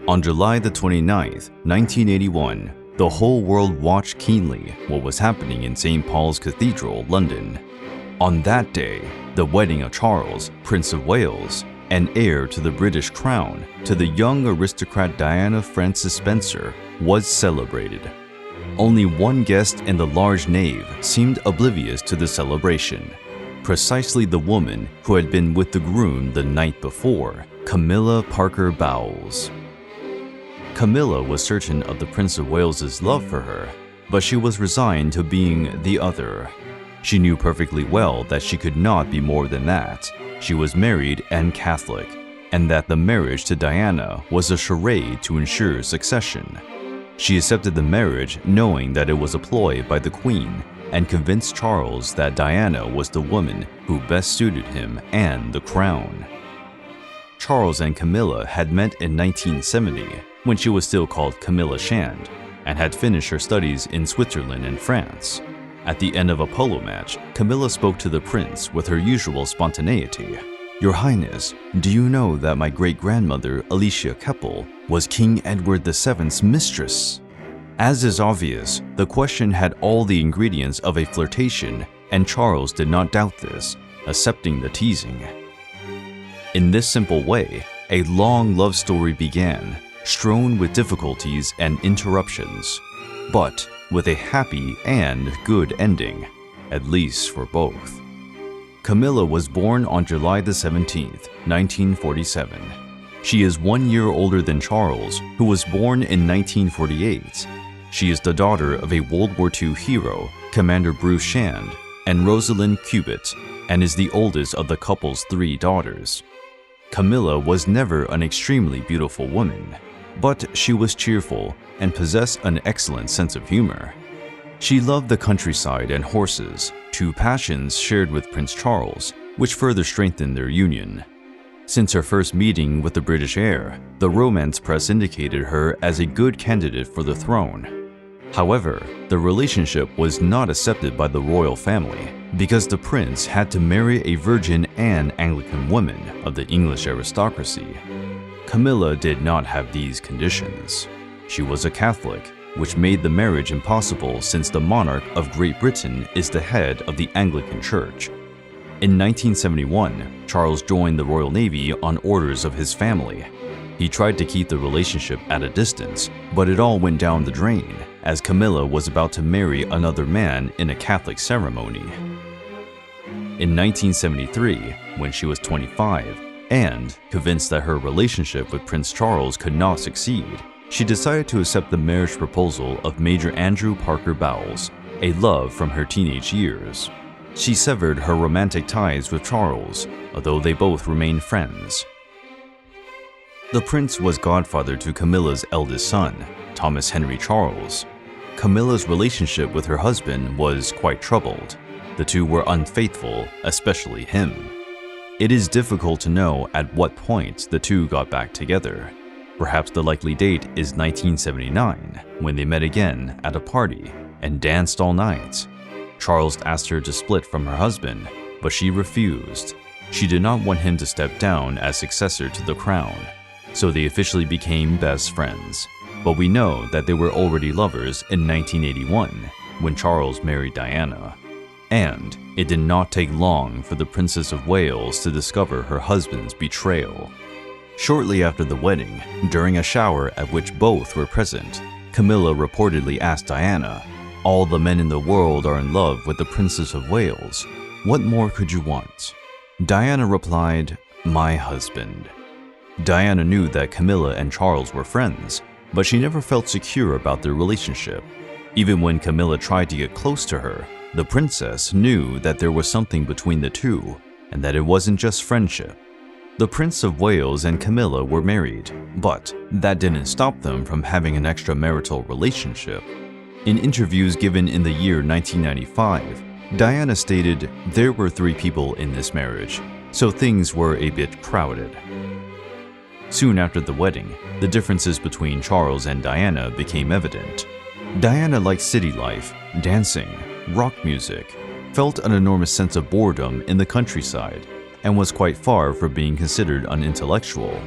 On July the 29th, 1981, the whole world watched keenly what was happening in St. Paul's Cathedral, London. On that day, the wedding of Charles, Prince of Wales, and heir to the British crown, to the young aristocrat Diana Frances Spencer, was celebrated. Only one guest in the large nave seemed oblivious to the celebration. Precisely the woman who had been with the groom the night before, Camilla Parker Bowles. Camilla was certain of the Prince of Wales's love for her, but she was resigned to being the other. She knew perfectly well that she could not be more than that. She was married and Catholic, and that the marriage to Diana was a charade to ensure succession. She accepted the marriage knowing that it was a ploy by the Queen, and convinced Charles that Diana was the woman who best suited him and the crown. Charles and Camilla had met in 1970, when she was still called Camilla Shand, and had finished her studies in Switzerland and France. At the end of a polo match, Camilla spoke to the prince with her usual spontaneity. "Your Highness, do you know that my great-grandmother, Alicia Keppel, was King Edward VII's mistress?" As is obvious, the question had all the ingredients of a flirtation, and Charles did not doubt this, accepting the teasing. In this simple way, a long love story began, strewn with difficulties and interruptions, but with a happy and good ending, at least for both. Camilla was born on July the 17th, 1947. She is 1 year older than Charles, who was born in 1948. She is the daughter of a World War II hero, Commander Bruce Shand, and Rosalind Cubitt, and is the oldest of the couple's 3 daughters. Camilla was never an extremely beautiful woman, but she was cheerful and possessed an excellent sense of humor. She loved the countryside and horses, 2 passions shared with Prince Charles, which further strengthened their union. Since her first meeting with the British heir, the romance press indicated her as a good candidate for the throne. However, the relationship was not accepted by the royal family because the prince had to marry a virgin and Anglican woman of the English aristocracy. Camilla did not have these conditions. She was a Catholic, which made the marriage impossible since the monarch of Great Britain is the head of the Anglican Church. In 1971, Charles joined the Royal Navy on orders of his family. He tried to keep the relationship at a distance, but it all went down the drain as Camilla was about to marry another man in a Catholic ceremony. In 1973, when she was 25, and convinced that her relationship with Prince Charles could not succeed, she decided to accept the marriage proposal of Major Andrew Parker Bowles, a love from her teenage years. She severed her romantic ties with Charles, although they both remained friends. The prince was godfather to Camilla's eldest son, Thomas Henry Charles. Camilla's relationship with her husband was quite troubled. The two were unfaithful, especially him. It is difficult to know at what point the two got back together. Perhaps the likely date is 1979, when they met again at a party and danced all night. Charles asked her to split from her husband, but she refused. She did not want him to step down as successor to the crown, so they officially became best friends. But we know that they were already lovers in 1981, when Charles married Diana. And it did not take long for the Princess of Wales to discover her husband's betrayal. Shortly after the wedding, during a shower at which both were present, Camilla reportedly asked Diana, "All the men in the world are in love with the Princess of Wales. What more could you want?" Diana replied, "My husband." Diana knew that Camilla and Charles were friends, but she never felt secure about their relationship. Even when Camilla tried to get close to her, the princess knew that there was something between the two, and that it wasn't just friendship. The Prince of Wales and Camilla were married, but that didn't stop them from having an extramarital relationship. In interviews given in the year 1995, Diana stated there were 3 people in this marriage, so things were a bit crowded. Soon after the wedding, the differences between Charles and Diana became evident. Diana liked city life, dancing, rock music, felt an enormous sense of boredom in the countryside, and was quite far from being considered unintellectual.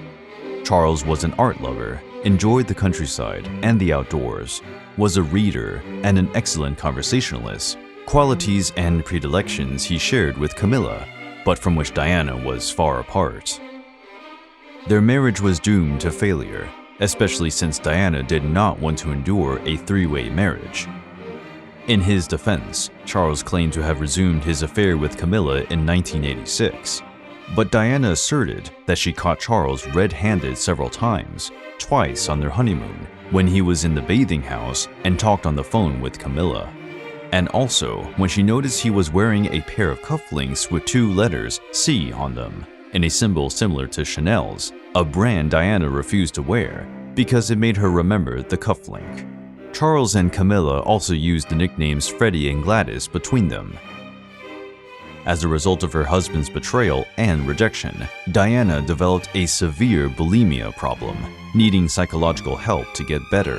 Charles was an art lover, enjoyed the countryside and the outdoors, was a reader, and an excellent conversationalist, qualities and predilections he shared with Camilla, but from which Diana was far apart. Their marriage was doomed to failure, especially since Diana did not want to endure a three-way marriage. In his defense, Charles claimed to have resumed his affair with Camilla in 1986, but Diana asserted that she caught Charles red-handed several times, twice on their honeymoon, when he was in the bathing house and talked on the phone with Camilla. And also when she noticed he was wearing a pair of cufflinks with two letters C on them, and a symbol similar to Chanel's, a brand Diana refused to wear because it made her remember the cufflink. Charles and Camilla also used the nicknames Freddie and Gladys between them. As a result of her husband's betrayal and rejection, Diana developed a severe bulimia problem, needing psychological help to get better.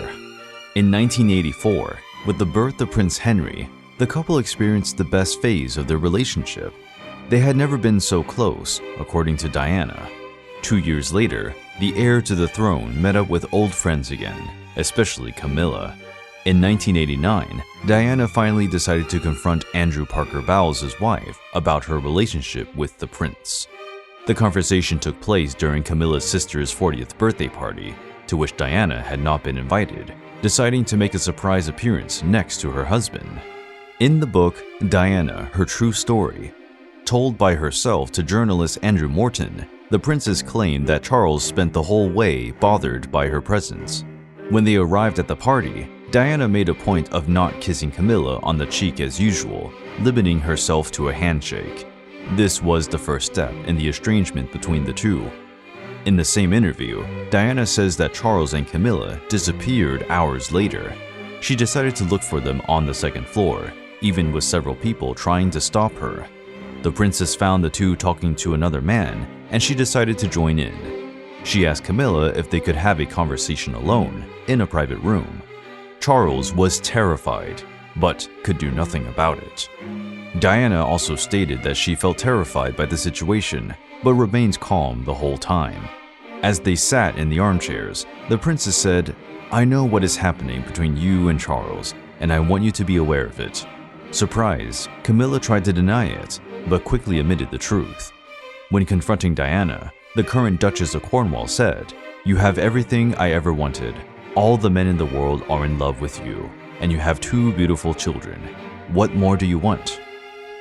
In 1984, with the birth of Prince Henry, the couple experienced the best phase of their relationship. They had never been so close, according to Diana. 2 years later, the heir to the throne met up with old friends again, especially Camilla. In 1989, Diana finally decided to confront Andrew Parker Bowles' wife about her relationship with the prince. The conversation took place during Camilla's sister's 40th birthday party, to which Diana had not been invited, deciding to make a surprise appearance next to her husband. In the book, Diana, Her True Story, told by herself to journalist Andrew Morton, the princess claimed that Charles spent the whole way bothered by her presence. When they arrived at the party, Diana made a point of not kissing Camilla on the cheek as usual, limiting herself to a handshake. This was the first step in the estrangement between the two. In the same interview, Diana says that Charles and Camilla disappeared hours later. She decided to look for them on the second floor, even with several people trying to stop her. The princess found the two talking to another man, and she decided to join in. She asked Camilla if they could have a conversation alone, in a private room. Charles was terrified, but could do nothing about it. Diana also stated that she felt terrified by the situation, but remained calm the whole time. As they sat in the armchairs, the princess said, "I know what is happening between you and Charles, and I want you to be aware of it." Surprised, Camilla tried to deny it, but quickly admitted the truth. When confronting Diana, the current Duchess of Cornwall said, "You have everything I ever wanted. All the men in the world are in love with you, and you have two beautiful children. What more do you want?"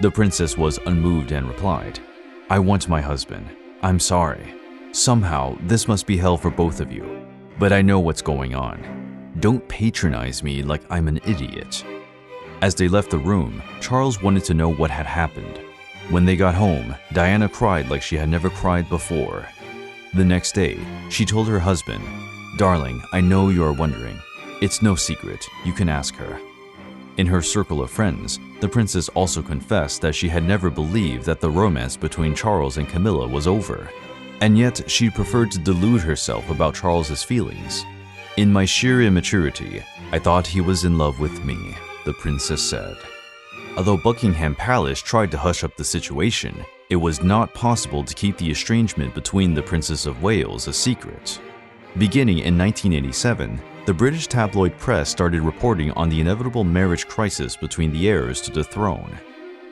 The princess was unmoved and replied, "I want my husband. I'm sorry. Somehow, this must be hell for both of you. But I know what's going on. Don't patronize me like I'm an idiot." As they left the room, Charles wanted to know what had happened. When they got home, Diana cried like she had never cried before. The next day, she told her husband, "Darling, I know you are wondering. It's no secret, you can ask her." In her circle of friends, the princess also confessed that she had never believed that the romance between Charles and Camilla was over, and yet she preferred to delude herself about Charles's feelings. "In my sheer immaturity, I thought he was in love with me," the princess said. Although Buckingham Palace tried to hush up the situation, it was not possible to keep the estrangement between the Princess of Wales a secret. Beginning in 1987, the British tabloid press started reporting on the inevitable marriage crisis between the heirs to the throne.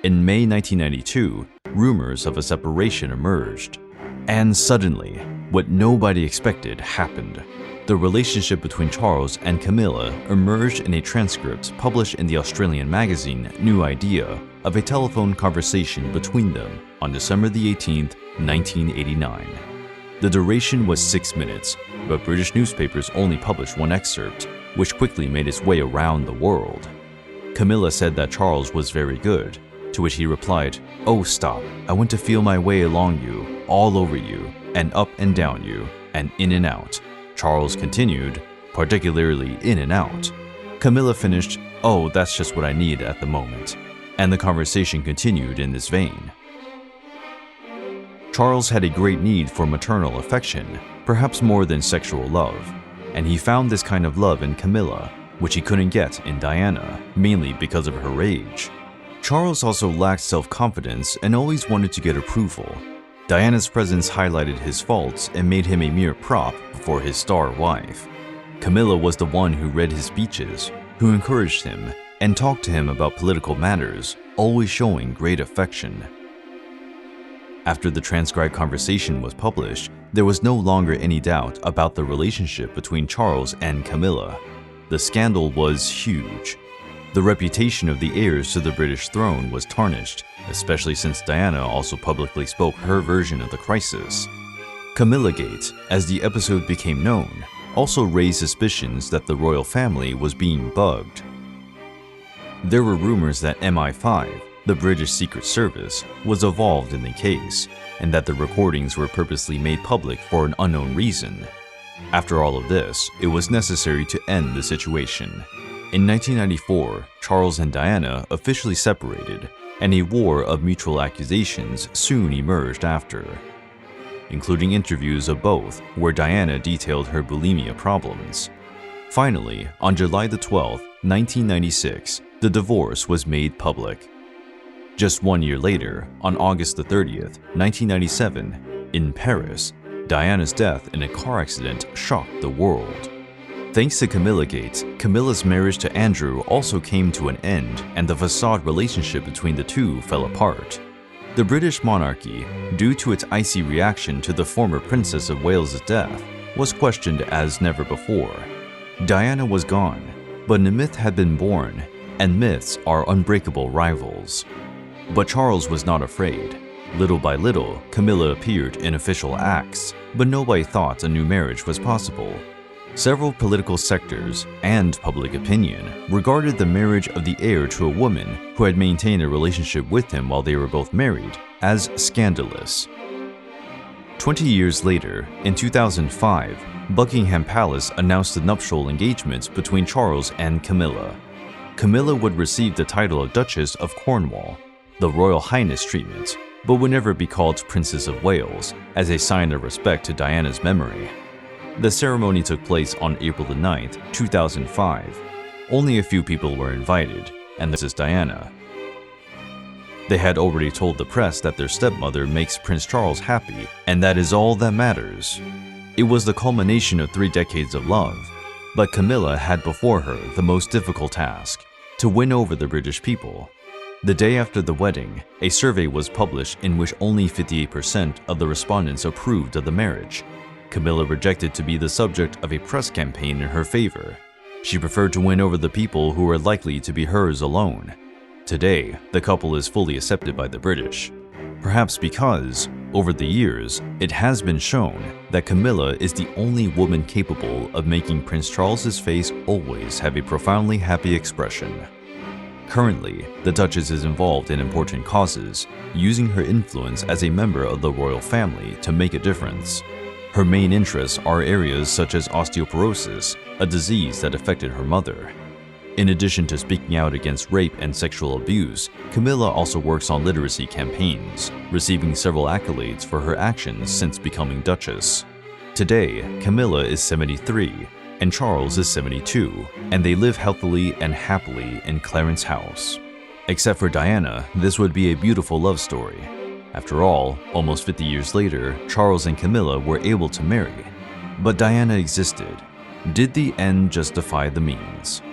In May 1992, rumors of a separation emerged. And suddenly, what nobody expected happened. The relationship between Charles and Camilla emerged in a transcript published in the Australian magazine New Idea of a telephone conversation between them on December 18, 1989. The duration was 6 minutes, but British newspapers only published one excerpt, which quickly made its way around the world. Camilla said that Charles was very good, to which he replied, "Oh, stop, I want to feel my way along you, all over you, and up and down you, and in and out." Charles continued, "Particularly in and out." Camilla finished, "Oh, that's just what I need at the moment," and the conversation continued in this vein. Charles had a great need for maternal affection, perhaps more than sexual love, and he found this kind of love in Camilla, which he couldn't get in Diana, mainly because of her age. Charles also lacked self-confidence and always wanted to get approval. Diana's presence highlighted his faults and made him a mere prop before his star wife. Camilla was the one who read his speeches, who encouraged him, and talked to him about political matters, always showing great affection. After the transcribed conversation was published, there was no longer any doubt about the relationship between Charles and Camilla. The scandal was huge. The reputation of the heirs to the British throne was tarnished, especially since Diana also publicly spoke her version of the crisis. Camilla Gate, as the episode became known, also raised suspicions that the royal family was being bugged. There were rumors that MI5, the British Secret Service, was involved in the case, and that the recordings were purposely made public for an unknown reason. After all of this, it was necessary to end the situation. In 1994, Charles and Diana officially separated, and a war of mutual accusations soon emerged after, including interviews of both where Diana detailed her bulimia problems. Finally, on July 12, 1996, the divorce was made public. Just 1 year later, on August 30th, 1997, in Paris, Diana's death in a car accident shocked the world. Thanks to Camilla Gate, Camilla's marriage to Andrew also came to an end, and the facade relationship between the two fell apart. The British monarchy, due to its icy reaction to the former Princess of Wales' death, was questioned as never before. Diana was gone, but a myth had been born, and myths are unbreakable rivals. But Charles was not afraid. Little by little, Camilla appeared in official acts, but nobody thought a new marriage was possible. Several political sectors and public opinion regarded the marriage of the heir to a woman who had maintained a relationship with him while they were both married as scandalous. 20 years later, in 2005, Buckingham Palace announced the nuptial engagement between Charles and Camilla. Camilla would receive the title of Duchess of Cornwall, the Royal Highness treatment, but would never be called Princess of Wales, as a sign of respect to Diana's memory. The ceremony took place on April 9, 2005. Only a few people were invited, and this is Diana. They had already told the press that their stepmother makes Prince Charles happy, and that is all that matters. It was the culmination of 3 decades of love, but Camilla had before her the most difficult task: to win over the British people. The day after the wedding, a survey was published in which only 58% of the respondents approved of the marriage. Camilla rejected to be the subject of a press campaign in her favor. She preferred to win over the people who were likely to be hers alone. Today, the couple is fully accepted by the British. Perhaps because, over the years, it has been shown that Camilla is the only woman capable of making Prince Charles's face always have a profoundly happy expression. Currently, the Duchess is involved in important causes, using her influence as a member of the royal family to make a difference. Her main interests are areas such as osteoporosis, a disease that affected her mother. In addition to speaking out against rape and sexual abuse, Camilla also works on literacy campaigns, receiving several accolades for her actions since becoming Duchess. Today, Camilla is 73, and Charles is 72, and they live healthily and happily in Clarence House. Except for Diana, this would be a beautiful love story. After all, almost 50 years later, Charles and Camilla were able to marry. But Diana existed. Did the end justify the means?